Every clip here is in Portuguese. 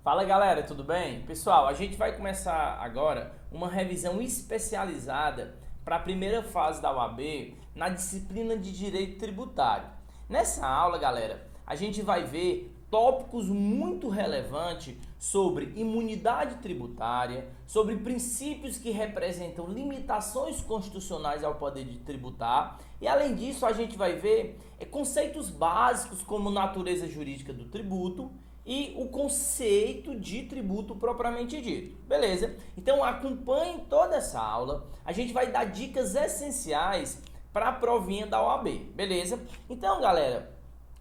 Fala galera, tudo bem? Pessoal, a gente vai começar agora uma revisão especializada para a primeira fase da OAB na disciplina de Direito Tributário. Nessa aula, galera, a gente vai ver tópicos muito relevantes sobre imunidade tributária, sobre princípios que representam limitações constitucionais ao poder de tributar e, além disso, a gente vai ver conceitos básicos como natureza jurídica do tributo e o conceito de tributo propriamente dito. Beleza? Então acompanhe toda essa aula. A gente vai dar dicas essenciais para a provinha da OAB. Beleza? Então, galera,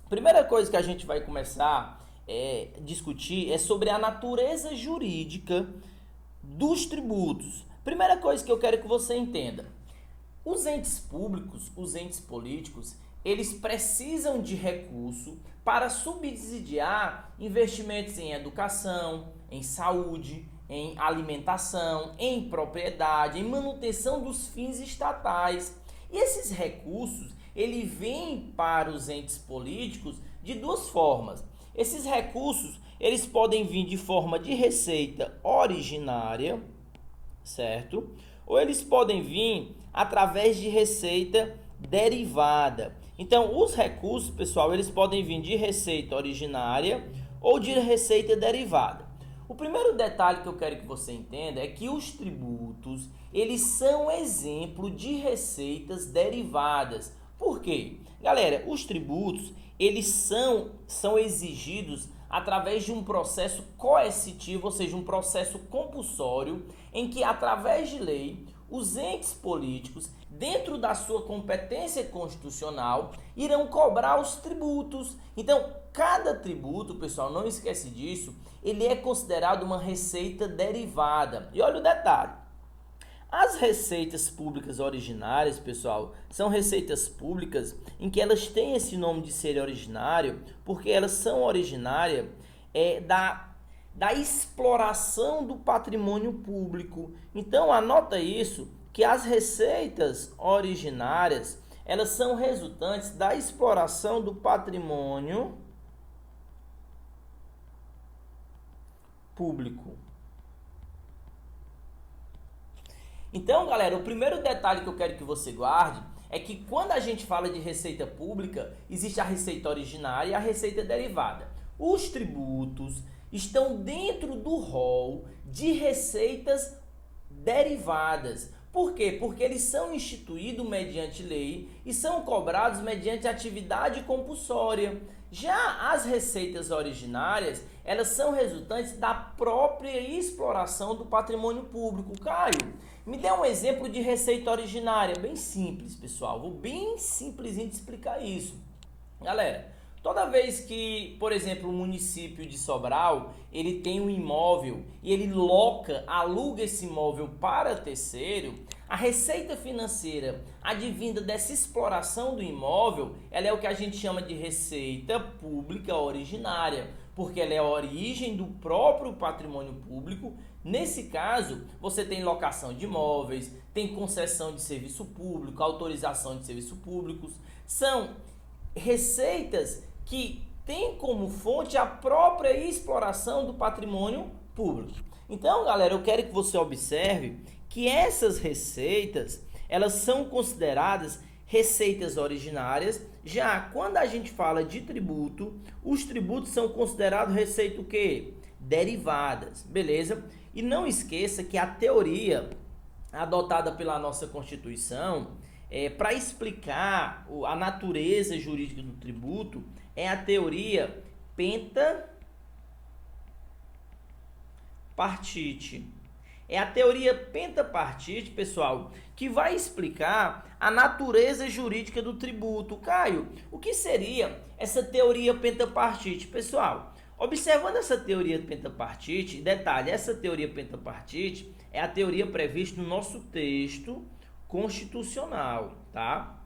primeira coisa que a gente vai começar a discutir é sobre a natureza jurídica dos tributos. Primeira coisa que eu quero que você entenda. Os entes públicos, os entes políticos, eles precisam de recurso para subsidiar investimentos em educação, em saúde, em alimentação, em propriedade, em manutenção dos fins estatais. E esses recursos, ele vêm para os entes políticos de duas formas. Esses recursos, eles podem vir de forma de receita originária, certo? Ou eles podem vir através de receita derivada. Então, os recursos, pessoal, eles podem vir de receita originária ou de receita derivada. O primeiro detalhe que eu quero que você entenda é que os tributos, eles são exemplo de receitas derivadas. Por quê? Galera, os tributos, eles são exigidos através de um processo coercitivo, ou seja, um processo compulsório, em que, através de lei, os entes políticos, dentro da sua competência constitucional, irão cobrar os tributos. Então, cada tributo, pessoal, não esquece disso, ele é considerado uma receita derivada. E olha o detalhe. As receitas públicas originárias, pessoal, são receitas públicas em que elas têm esse nome de ser originário, porque elas são originárias da exploração do patrimônio público. Então, anota isso, que as receitas originárias, elas são resultantes da exploração do patrimônio público. Então, galera, o primeiro detalhe que eu quero que você guarde é que quando a gente fala de receita pública, existe a receita originária e a receita derivada. Os tributos estão dentro do rol de receitas derivadas. Por quê? Porque eles são instituídos mediante lei e são cobrados mediante atividade compulsória. Já as receitas originárias, elas são resultantes da própria exploração do patrimônio público. Caio, me dê um exemplo de receita originária. Bem simples, pessoal. Vou bem simplesinho de explicar isso. Galera, toda vez que, por exemplo, o município de Sobral, ele tem um imóvel e ele aluga esse imóvel para terceiro, a receita financeira advinda dessa exploração do imóvel, ela é o que a gente chama de receita pública originária, porque ela é a origem do próprio patrimônio público. Nesse caso, você tem locação de imóveis, tem concessão de serviço público, autorização de serviços públicos, são receitas que tem como fonte a própria exploração do patrimônio público. Então, galera, eu quero que você observe que essas receitas, elas são consideradas receitas originárias. Já quando a gente fala de tributo, os tributos são considerados receita o quê? Derivadas, beleza? E não esqueça que a teoria adotada pela nossa Constituição para explicar a natureza jurídica do tributo é a teoria pentapartite. É a teoria pentapartite, pessoal, que vai explicar a natureza jurídica do tributo. Caio, o que seria essa teoria pentapartite? Pessoal, observando essa teoria pentapartite, detalhe, essa teoria pentapartite é a teoria prevista no nosso texto constitucional, tá?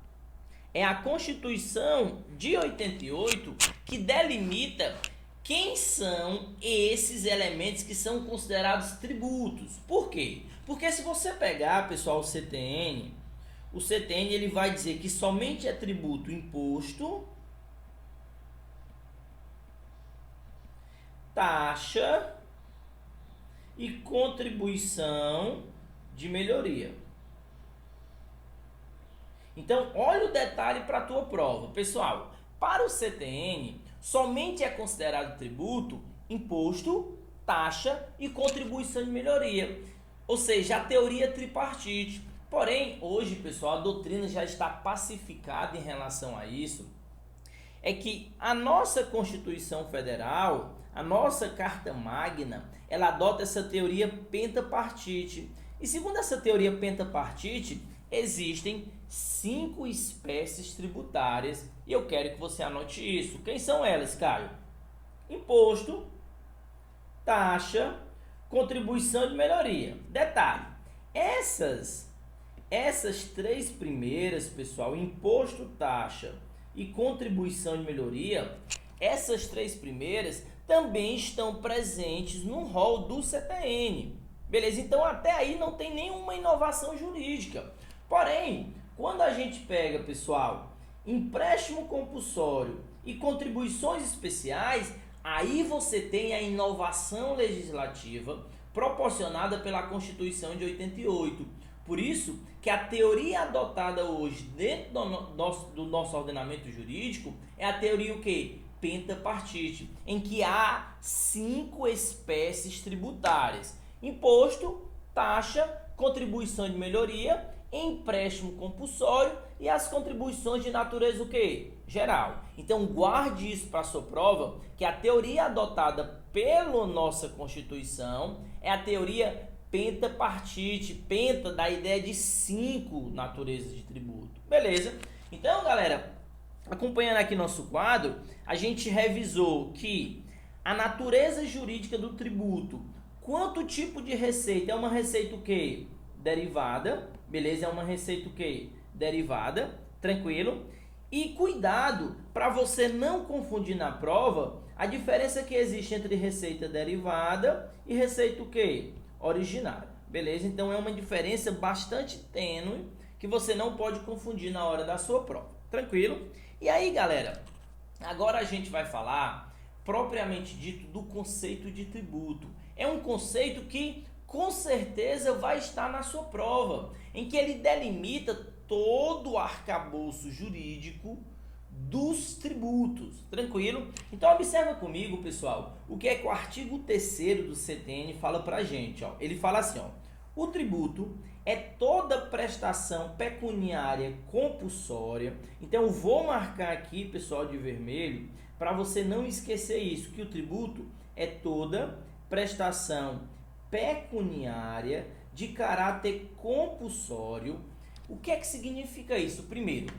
É a Constituição de 88 que delimita quem são esses elementos que são considerados tributos. Por quê? Porque se você pegar, pessoal, o CTN ele vai dizer que somente é tributo imposto, taxa e contribuição de melhoria. Então, olha o detalhe para a tua prova. Pessoal, para o CTN, somente é considerado tributo imposto, taxa e contribuição de melhoria. Ou seja, a teoria tripartite. Porém, hoje, pessoal, a doutrina já está pacificada em relação a isso. É que a nossa Constituição Federal, a nossa Carta Magna, ela adota essa teoria pentapartite. E segundo essa teoria pentapartite, existem 5 espécies tributárias e eu quero que você anote isso. Quem são elas, Caio? Imposto, taxa, contribuição de melhoria. Detalhe, essas 3 primeiras, pessoal, imposto, taxa e contribuição de melhoria, essas 3 primeiras também estão presentes no rol do CTN. Beleza? Então até aí não tem nenhuma inovação jurídica. Porém, quando a gente pega, pessoal, empréstimo compulsório e contribuições especiais, aí você tem a inovação legislativa proporcionada pela Constituição de 88. Por isso que a teoria adotada hoje dentro do nosso ordenamento jurídico é a teoria o quê? Pentapartite, em que há 5 espécies tributárias: imposto, taxa, contribuição de melhoria, empréstimo compulsório e as contribuições de natureza o quê? Geral. Então guarde isso para a sua prova, que a teoria adotada pela nossa Constituição é a teoria pentapartite, penta da ideia de 5 naturezas de tributo. Beleza? Então, galera, acompanhando aqui nosso quadro, a gente revisou que a natureza jurídica do tributo, quanto tipo de receita? É uma receita o quê? Derivada, beleza? É uma receita o quê? Derivada, tranquilo? E cuidado para você não confundir na prova a diferença que existe entre receita derivada e receita o quê? Originária, beleza? Então é uma diferença bastante tênue que você não pode confundir na hora da sua prova, tranquilo? E aí, galera, agora a gente vai falar propriamente dito do conceito de tributo. É um conceito que com certeza vai estar na sua prova, em que ele delimita todo o arcabouço jurídico dos tributos, tranquilo? Então observa comigo, pessoal, o que é que o artigo 3º do CTN fala pra gente, ó. Ele fala assim, ó: o tributo é toda prestação pecuniária compulsória. Então eu vou marcar aqui, pessoal, de vermelho, para você não esquecer isso, que o tributo é toda prestação pecuniária de caráter compulsório. O que é que significa isso? Primeiro,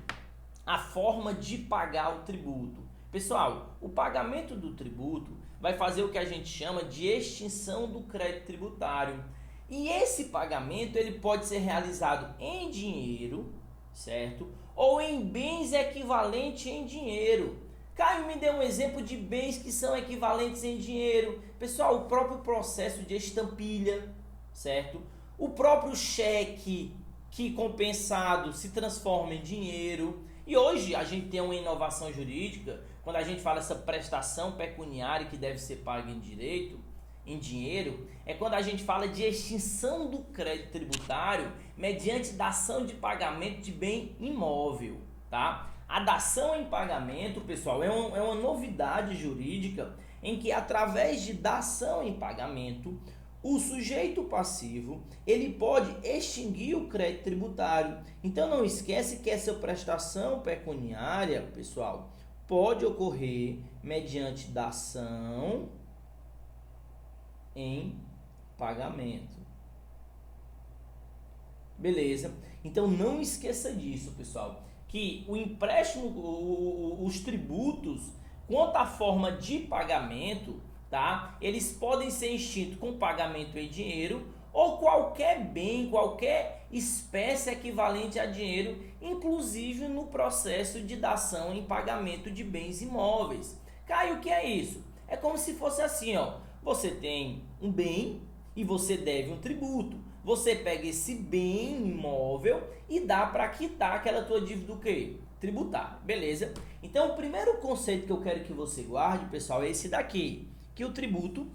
a forma de pagar o tributo. Pessoal, o pagamento do tributo vai fazer o que a gente chama de extinção do crédito tributário. E esse pagamento ele pode ser realizado em dinheiro, certo? Ou em bens equivalentes em dinheiro. Caio, me dê um exemplo de bens que são equivalentes em dinheiro. Pessoal, o próprio processo de estampilha, certo? O próprio cheque que compensado se transforma em dinheiro. E hoje a gente tem uma inovação jurídica, quando a gente fala essa prestação pecuniária que deve ser paga em dinheiro, é quando a gente fala de extinção do crédito tributário mediante dação de pagamento de bem imóvel, tá? A dação em pagamento, pessoal, é uma novidade jurídica em que através de dação em pagamento, o sujeito passivo, ele pode extinguir o crédito tributário. Então não esquece que essa prestação pecuniária, pessoal, pode ocorrer mediante dação em pagamento. Beleza? Então não esqueça disso, pessoal, que o empréstimo, os tributos, quanto à forma de pagamento, tá? Eles podem ser extintos com pagamento em dinheiro ou qualquer bem, qualquer espécie equivalente a dinheiro, inclusive no processo de dação em pagamento de bens imóveis. Caio, o que é isso? É como se fosse assim, ó. Você tem um bem e você deve um tributo. Você pega esse bem imóvel e dá para quitar aquela tua dívida o quê? Tributária, beleza? Então o primeiro conceito que eu quero que você guarde, pessoal, é esse daqui, que o tributo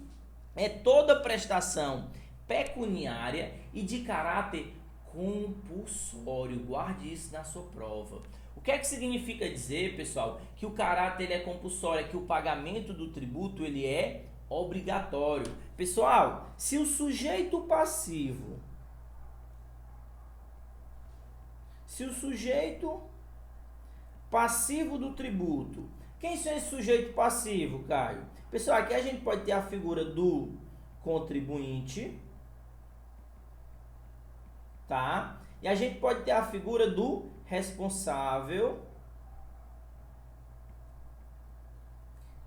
é toda prestação pecuniária e de caráter compulsório. Guarde isso na sua prova. O que é que significa dizer, pessoal, que o caráter ele é compulsório? É que o pagamento do tributo ele é obrigatório. Pessoal, se o sujeito passivo, do tributo, quem são esse sujeito passivo, Caio? Pessoal, aqui a gente pode ter a figura do contribuinte, tá? E a gente pode ter a figura do responsável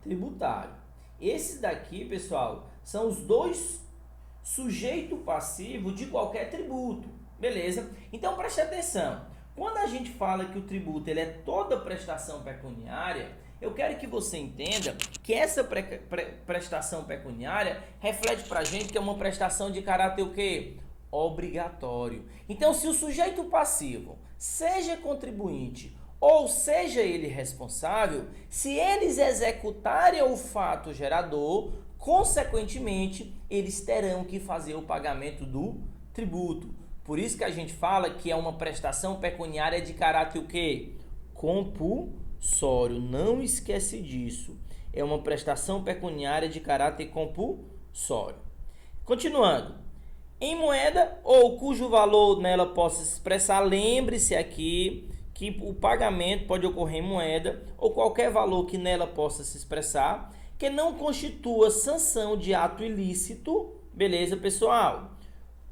tributário. Esses daqui, pessoal, são os dois sujeitos passivos de qualquer tributo, beleza? Então preste atenção. Quando a gente fala que o tributo ele é toda prestação pecuniária, eu quero que você entenda que essa prestação pecuniária reflete para a gente que é uma prestação de caráter o quê? Obrigatório. Então, se o sujeito passivo, seja contribuinte ou seja ele responsável, se eles executarem o fato gerador, consequentemente, eles terão que fazer o pagamento do tributo. Por isso que a gente fala que é uma prestação pecuniária de caráter o quê? Compulsório. Não esquece disso. É uma prestação pecuniária de caráter compulsório. Continuando. Em moeda ou cujo valor nela possa se expressar, lembre-se aqui que o pagamento pode ocorrer em moeda ou qualquer valor que nela possa se expressar, que não constitua sanção de ato ilícito, beleza, pessoal?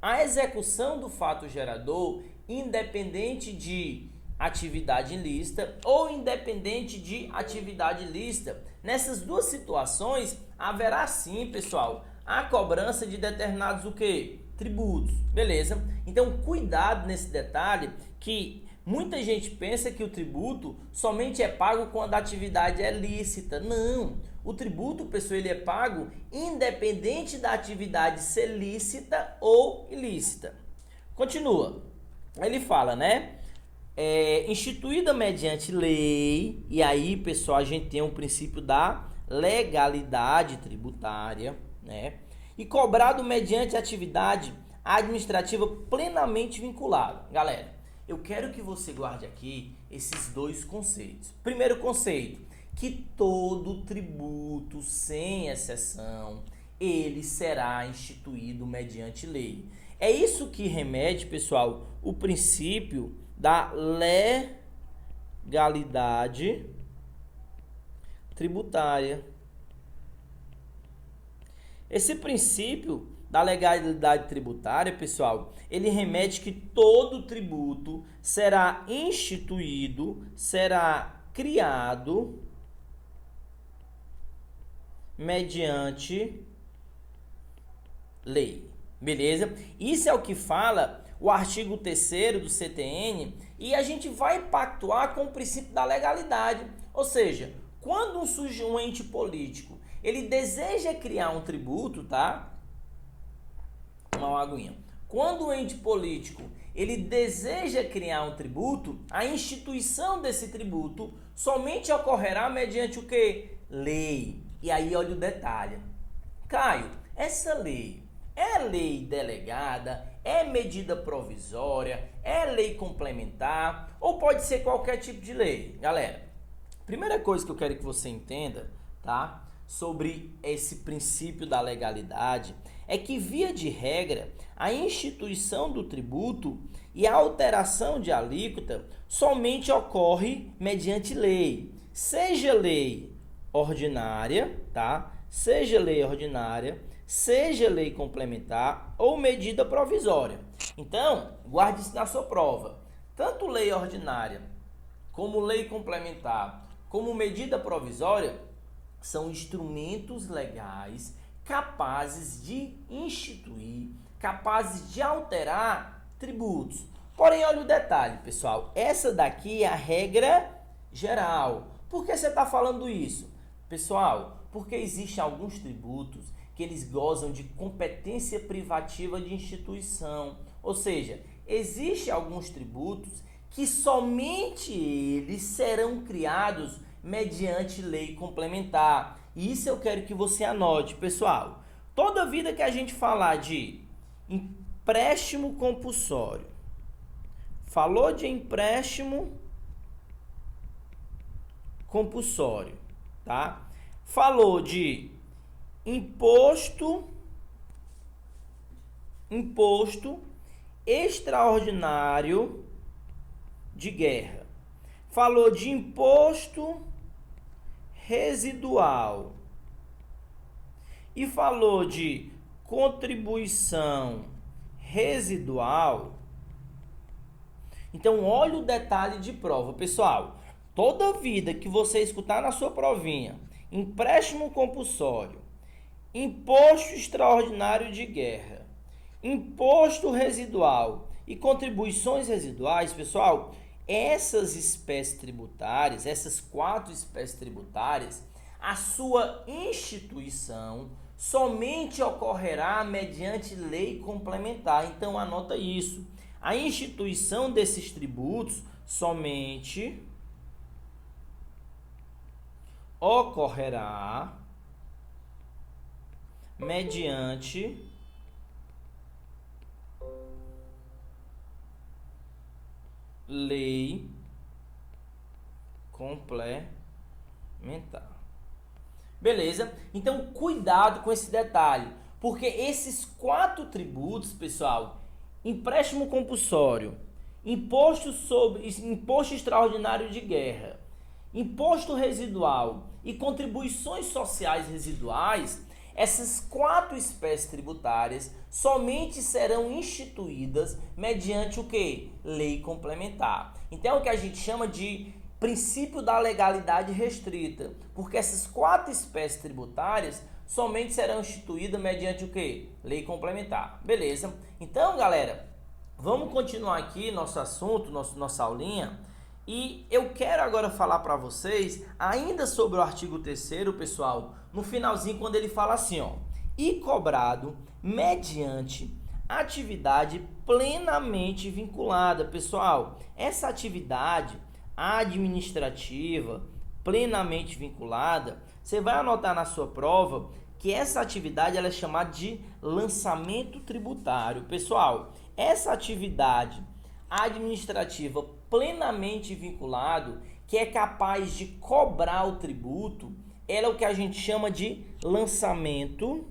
A execução do fato gerador, independente de atividade ilícita ou independente de atividade lícita, nessas duas situações haverá sim, pessoal, a cobrança de determinados o quê? Tributos, beleza? Então, cuidado nesse detalhe que muita gente pensa que o tributo somente é pago quando a atividade é lícita. Não, o tributo, pessoal, ele é pago independente da atividade ser lícita ou ilícita. Continua. Ele fala, né? Instituída mediante lei, e aí, pessoal, a gente tem um princípio da legalidade tributária, né? E cobrado mediante atividade administrativa plenamente vinculada. Galera, eu quero que você guarde aqui esses dois conceitos. Primeiro conceito, que todo tributo, sem exceção, ele será instituído mediante lei. É isso que remete, pessoal, o princípio da legalidade tributária. Esse princípio da legalidade tributária, pessoal, ele remete que todo tributo será instituído, será criado mediante lei, beleza? Isso é o que fala o artigo 3º do CTN e a gente vai pactuar com o princípio da legalidade, ou seja, quando um ente político ele deseja criar um tributo, tá? Uma aguinha. Quando o ente político ele deseja criar um tributo, a instituição desse tributo somente ocorrerá mediante o que? Lei. E aí olha o detalhe. Caio, essa lei é lei delegada, é medida provisória, é lei complementar ou pode ser qualquer tipo de lei? Galera, primeira coisa que eu quero que você entenda, tá? Sobre esse princípio da legalidade é que, via de regra, a instituição do tributo e a alteração de alíquota somente ocorre mediante lei, seja lei ordinária, tá? Seja lei ordinária, seja lei complementar ou medida provisória. Então, guarde isso na sua prova. Tanto lei ordinária, como lei complementar, como medida provisória, são instrumentos legais capazes de instituir, capazes de alterar tributos. Porém, olha o detalhe, pessoal. Essa daqui é a regra geral. Por que você está falando isso? Pessoal, porque existem alguns tributos que eles gozam de competência privativa de instituição. Ou seja, existem alguns tributos que somente eles serão criados mediante lei complementar. E isso eu quero que você anote, pessoal. Toda vida que a gente falar de empréstimo compulsório, falou de empréstimo compulsório, tá? Falou de imposto extraordinário de guerra. Falou de imposto residual. E falou de contribuição residual. Então, olha o detalhe de prova, pessoal. Toda vida que você escutar na sua provinha, empréstimo compulsório, imposto extraordinário de guerra, imposto residual e contribuições residuais, pessoal, essas espécies tributárias, essas 4 espécies tributárias, a sua instituição somente ocorrerá mediante lei complementar. Então, anota isso. A instituição desses tributos somente ocorrerá mediante lei complementar. Beleza? Então, cuidado com esse detalhe, porque esses 4 tributos, pessoal, empréstimo compulsório, imposto extraordinário de guerra, imposto residual e contribuições sociais residuais, essas 4 espécies tributárias somente serão instituídas mediante o que? Lei complementar. Então é o que a gente chama de princípio da legalidade restrita, porque essas 4 espécies tributárias somente serão instituídas mediante o que? Lei complementar. Beleza? Então, galera, vamos continuar aqui nosso assunto, nossa aulinha. E eu quero agora falar para vocês ainda sobre o artigo 3º, pessoal, no finalzinho, quando ele fala assim, ó, e cobrado mediante atividade plenamente vinculada. Pessoal, essa atividade administrativa plenamente vinculada, você vai anotar na sua prova que essa atividade ela é chamada de lançamento tributário. Pessoal, essa atividade administrativa plenamente vinculado, que é capaz de cobrar o tributo, ela é o que a gente chama de lançamento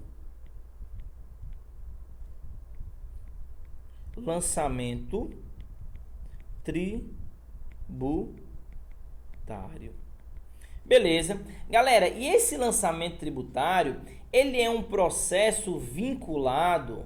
tributário. Beleza? Galera, e esse lançamento tributário, ele é um processo vinculado.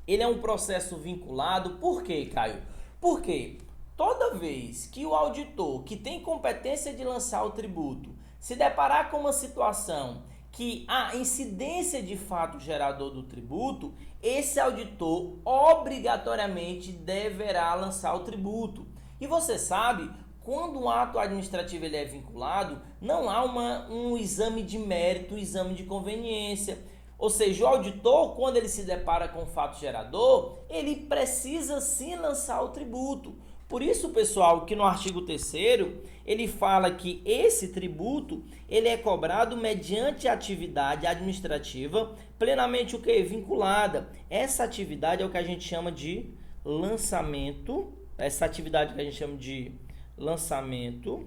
Ele é um processo vinculado, por quê, Caio? Porque toda vez que o auditor, que tem competência de lançar o tributo, se deparar com uma situação que há incidência de fato gerador do tributo, esse auditor obrigatoriamente deverá lançar o tributo. E você sabe, quando um ato administrativo ele é vinculado, não há um exame de mérito, um exame de conveniência. Ou seja, o auditor, quando ele se depara com o fato gerador, ele precisa sim lançar o tributo. Por isso, pessoal, que no artigo 3º, ele fala que esse tributo, ele é cobrado mediante atividade administrativa plenamente o que? Vinculada. Essa atividade é o que a gente chama de lançamento, essa atividade que a gente chama de lançamento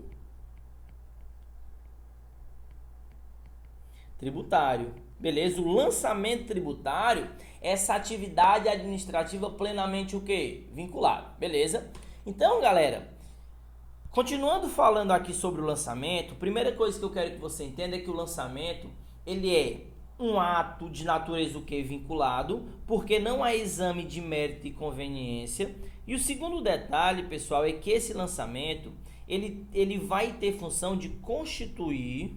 tributário. Beleza? O lançamento tributário é essa atividade administrativa plenamente o quê? Vinculada. Beleza? Então, galera, continuando falando aqui sobre o lançamento, a primeira coisa que eu quero que você entenda é que o lançamento, ele é um ato de natureza o quê? Vinculado, porque não há exame de mérito e conveniência. E o segundo detalhe, pessoal, é que esse lançamento, ele vai ter função de constituir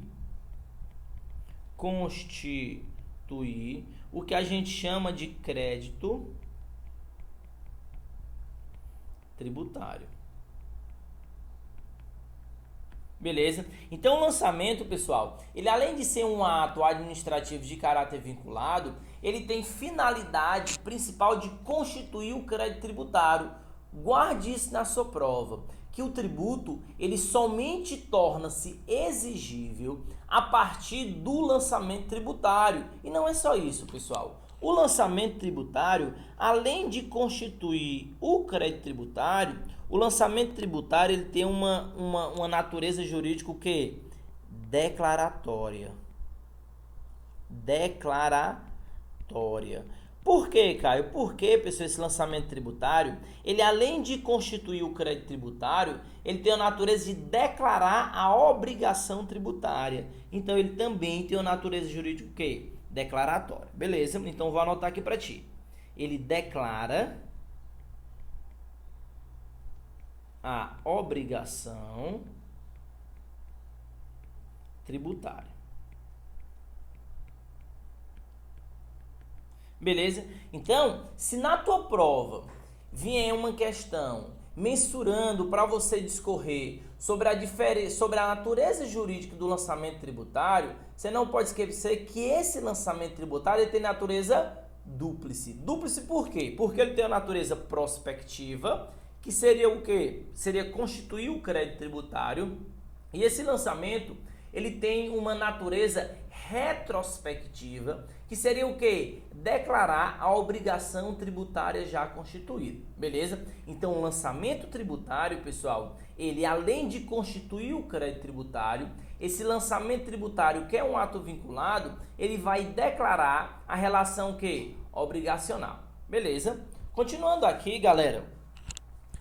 o que a gente chama de crédito tributário. Beleza? Então, o lançamento, pessoal, ele além de ser um ato administrativo de caráter vinculado, ele tem finalidade principal de constituir o crédito tributário. Guarde isso na sua prova. que o tributo ele somente torna-se exigível a partir do lançamento tributário. E não é só isso, pessoal. O lançamento tributário, além de constituir o crédito tributário, o lançamento tributário ele tem uma natureza jurídica o quê? Declaratória. Declaratória. Por quê, Caio? Porque, pessoal, esse lançamento tributário, ele além de constituir o crédito tributário, ele tem a natureza de declarar a obrigação tributária. Então, ele também tem a natureza jurídica o quê? Declaratória. Beleza? Então, vou anotar aqui para ti. Ele declara a obrigação tributária. Beleza? Então, se na tua prova vier uma questão mensurando para você discorrer sobre a natureza jurídica do lançamento tributário, você não pode esquecer que esse lançamento tributário ele tem natureza dúplice. Dúplice por quê? Porque ele tem a natureza prospectiva, que seria o quê? Seria constituir o crédito tributário, e esse lançamento ele tem uma natureza retrospectiva, que seria o quê? Declarar a obrigação tributária já constituída, beleza? Então, o lançamento tributário, pessoal, ele além de constituir o crédito tributário, esse lançamento tributário, que é um ato vinculado, ele vai declarar a relação que? Obrigacional, beleza? Continuando aqui, galera,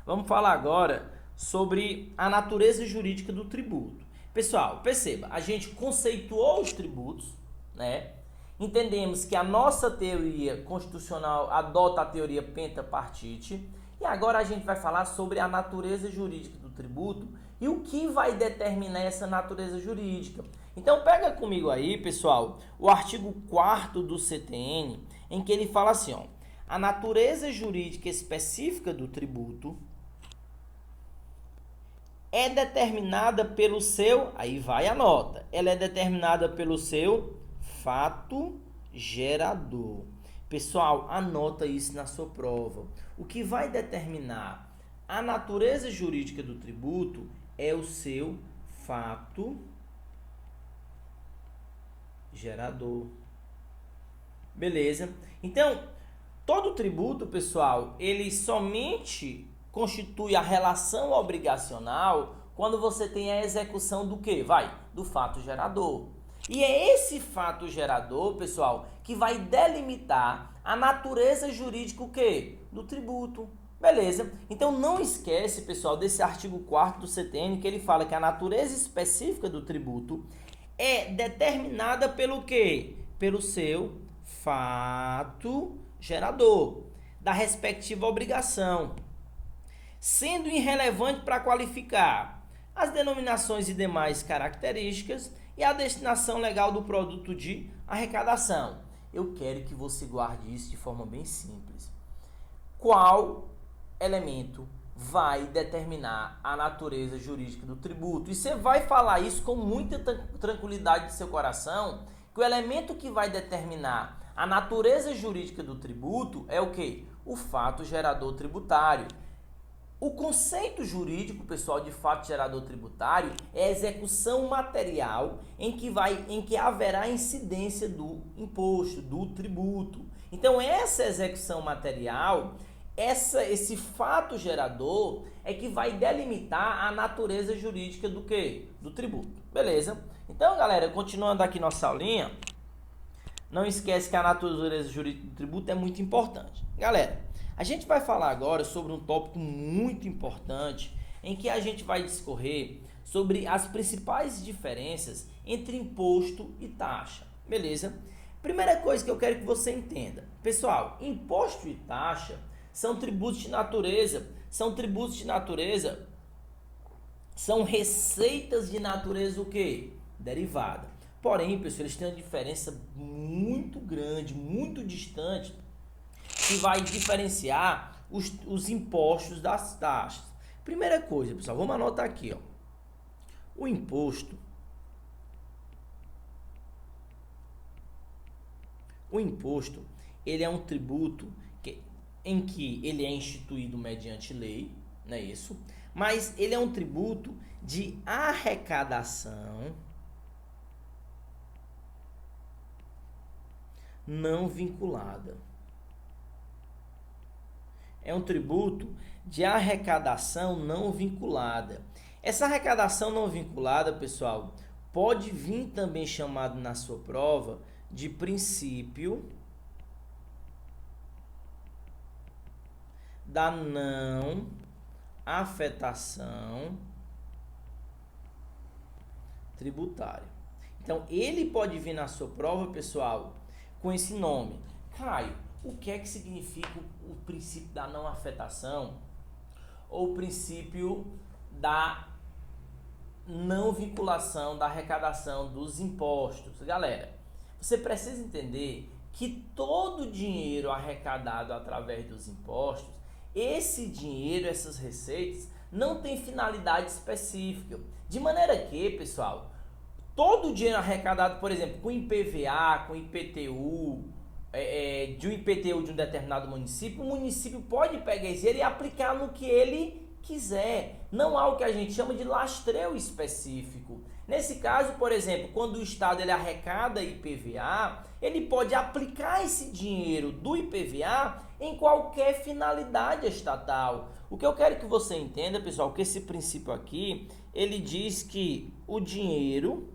vamos falar agora sobre a natureza jurídica do tributo. Pessoal, perceba, a gente conceituou os tributos, né? Entendemos que a nossa teoria constitucional adota a teoria pentapartite, e agora a gente vai falar sobre a natureza jurídica do tributo e o que vai determinar essa natureza jurídica. Então pega comigo aí, pessoal, o artigo 4º do CTN, em que ele fala assim, ó, a natureza jurídica específica do tributo é determinada pelo seu, aí vai a nota, ela é determinada pelo seu fato gerador. Pessoal, anota isso na sua prova. O que vai determinar a natureza jurídica do tributo é o seu fato gerador. Beleza? Então, todo tributo, pessoal, ele somente constitui a relação obrigacional quando você tem a execução do quê? Do fato gerador. E é esse fato gerador, pessoal, que vai delimitar a natureza jurídica o quê? Do tributo. Beleza? Então não esquece, pessoal, desse artigo 4º do CTN, que ele fala que a natureza específica do tributo é determinada pelo quê? Pelo seu fato gerador, da respectiva obrigação, sendo irrelevante para qualificar as denominações e demais características e a destinação legal do produto de arrecadação. Eu quero que você guarde isso de forma bem simples. Qual elemento vai determinar a natureza jurídica do tributo? E você vai falar isso com muita tranquilidade de seu coração, que o elemento que vai determinar a natureza jurídica do tributo é o quê? O fato gerador tributário. O conceito jurídico, pessoal, de fato gerador tributário é a execução material em que haverá incidência do imposto, do tributo. Então, essa execução material, esse fato gerador é que vai delimitar a natureza jurídica do quê? Do tributo. Beleza? Então, galera, continuando aqui nossa aulinha, não esquece que a natureza jurídica do tributo é muito importante. Galera, a gente vai falar agora sobre um tópico muito importante em que a gente vai discorrer sobre as principais diferenças entre imposto e taxa, beleza? Primeira coisa que eu quero que você entenda, pessoal, imposto e taxa são tributos de natureza, são receitas de natureza o quê? Derivada. Porém, pessoal, eles têm uma diferença muito grande, muito distante, que vai diferenciar os impostos das taxas. Primeira coisa, pessoal, vamos anotar aqui, ó. O imposto, ele é um tributo em que ele é instituído mediante lei, não é isso? mas ele é um tributo de arrecadação não vinculada. É um tributo de arrecadação não vinculada. Essa arrecadação não vinculada, pessoal, pode vir também chamado na sua prova de princípio da não afetação tributária. Então, ele pode vir na sua prova, pessoal, com esse nome. Caio, o que é que significa o princípio da não afetação ou o princípio da não vinculação da arrecadação dos impostos? Galera, você precisa entender que todo o dinheiro arrecadado através dos impostos, esse dinheiro, essas receitas, não tem finalidade específica. De maneira que, pessoal, todo o dinheiro arrecadado, por exemplo, com IPVA, com IPTU, de um IPTU de um determinado município, o município pode pegar esse dinheiro e aplicar no que ele quiser. Não há o que a gente chama de lastreio específico. Nesse caso, por exemplo, quando o Estado ele arrecada IPVA, ele pode aplicar esse dinheiro do IPVA em qualquer finalidade estatal. O que eu quero que você entenda, pessoal, que esse princípio aqui, ele diz que o dinheiro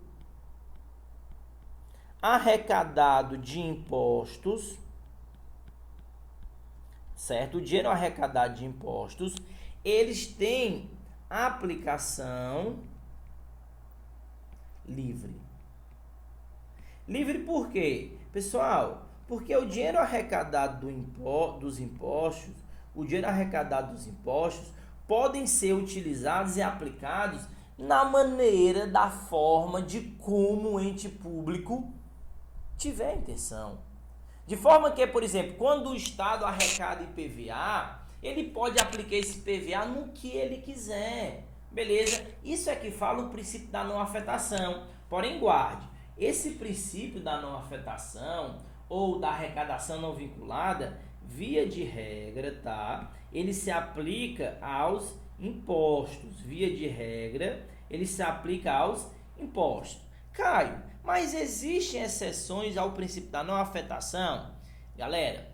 arrecadado de impostos, certo? O dinheiro arrecadado de impostos, eles têm aplicação livre. Livre por quê? Pessoal, porque o dinheiro arrecadado dos impostos, o dinheiro arrecadado dos impostos podem ser utilizados e aplicados na maneira, da forma, de como o ente público tiver intenção. De forma que, por exemplo, quando o Estado arrecada IPVA, ele pode aplicar esse IPVA no que ele quiser. Beleza? Isso é que fala o princípio da não afetação. Porém, guarde, esse princípio da não afetação ou da arrecadação não vinculada, via de regra, tá? Ele se aplica aos impostos. Via de regra, ele se aplica aos impostos. Caio, mas existem exceções ao princípio da não afetação? Galera,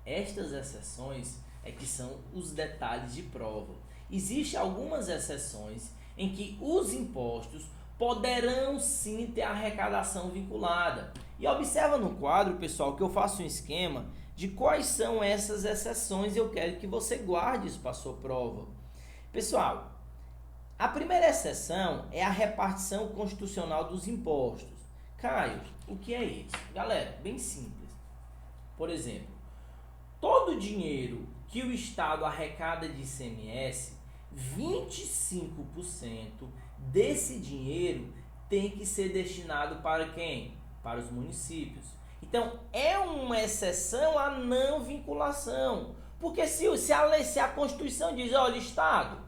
estas exceções é que são os detalhes de prova. Existem algumas exceções em que os impostos poderão sim ter arrecadação vinculada. E observa no quadro, pessoal, que eu faço um esquema de quais são essas exceções e eu quero que você guarde isso para a sua prova. Pessoal, a primeira exceção é a repartição constitucional dos impostos. Caio, o que é isso? Galera, bem simples. Por exemplo, todo o dinheiro que o Estado arrecada de ICMS, 25% desse dinheiro tem que ser destinado para quem? Para os municípios. Então, é uma exceção à não vinculação. Porque se a Constituição diz, olha, Estado,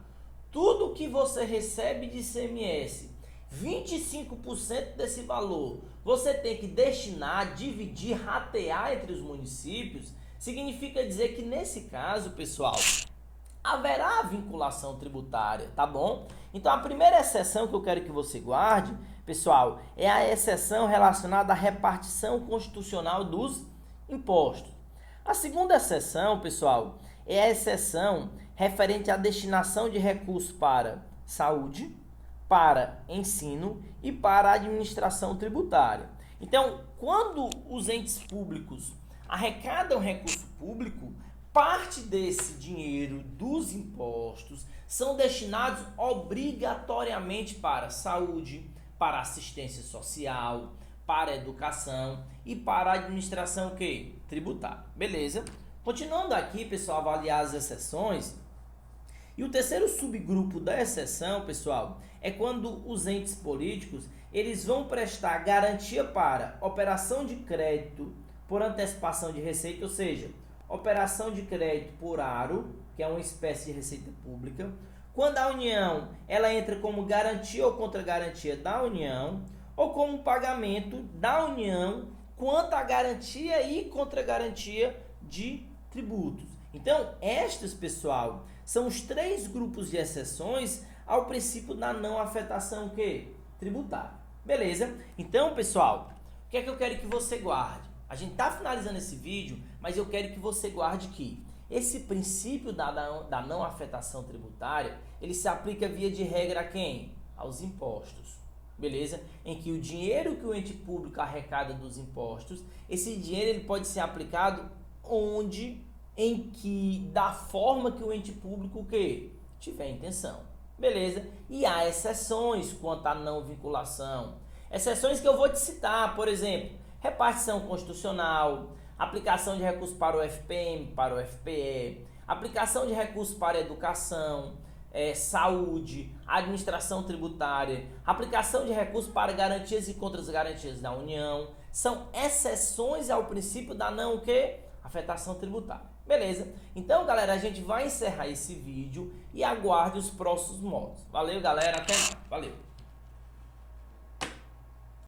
tudo que você recebe de ICMS, 25% desse valor, você tem que destinar, dividir, ratear entre os municípios, significa dizer que nesse caso, pessoal, haverá vinculação tributária, tá bom? Então a primeira exceção que eu quero que você guarde, pessoal, é a exceção relacionada à repartição constitucional dos impostos. A segunda exceção, pessoal, é a exceção referente à destinação de recursos para saúde, para ensino e para a administração tributária. Então, quando os entes públicos arrecadam recurso público, parte desse dinheiro dos impostos são destinados obrigatoriamente para saúde, para assistência social, para educação e para a administração o quê? Tributária. Beleza? Continuando aqui, pessoal, avaliar as exceções. E o terceiro subgrupo da exceção, pessoal, é quando os entes políticos eles vão prestar garantia para operação de crédito por antecipação de receita, ou seja, operação de crédito por aro, que é uma espécie de receita pública. Quando a União ela entra como garantia ou contra-garantia da União, ou como pagamento da União quanto à garantia e contra-garantia de tributos. Então, estas, pessoal, são os 3 grupos de exceções ao princípio da não afetação tributária. Beleza? Então, pessoal, o que é que eu quero que você guarde? A gente está finalizando esse vídeo, mas eu quero que você guarde que esse princípio da não afetação tributária, ele se aplica via de regra a quem? Aos impostos. Beleza? Em que o dinheiro que o ente público arrecada dos impostos, esse dinheiro ele pode ser aplicado da forma que o ente público tiver intenção. Beleza? E há exceções quanto à não vinculação. Exceções que eu vou te citar, por exemplo, repartição constitucional, aplicação de recursos para o FPM, para o FPE, aplicação de recursos para a educação, saúde, administração tributária, aplicação de recursos para garantias e contra as garantias da União, são exceções ao princípio da não afetação tributária. Beleza? Então, galera, a gente vai encerrar esse vídeo e aguarde os próximos módulos. Valeu, galera. Até mais. Valeu.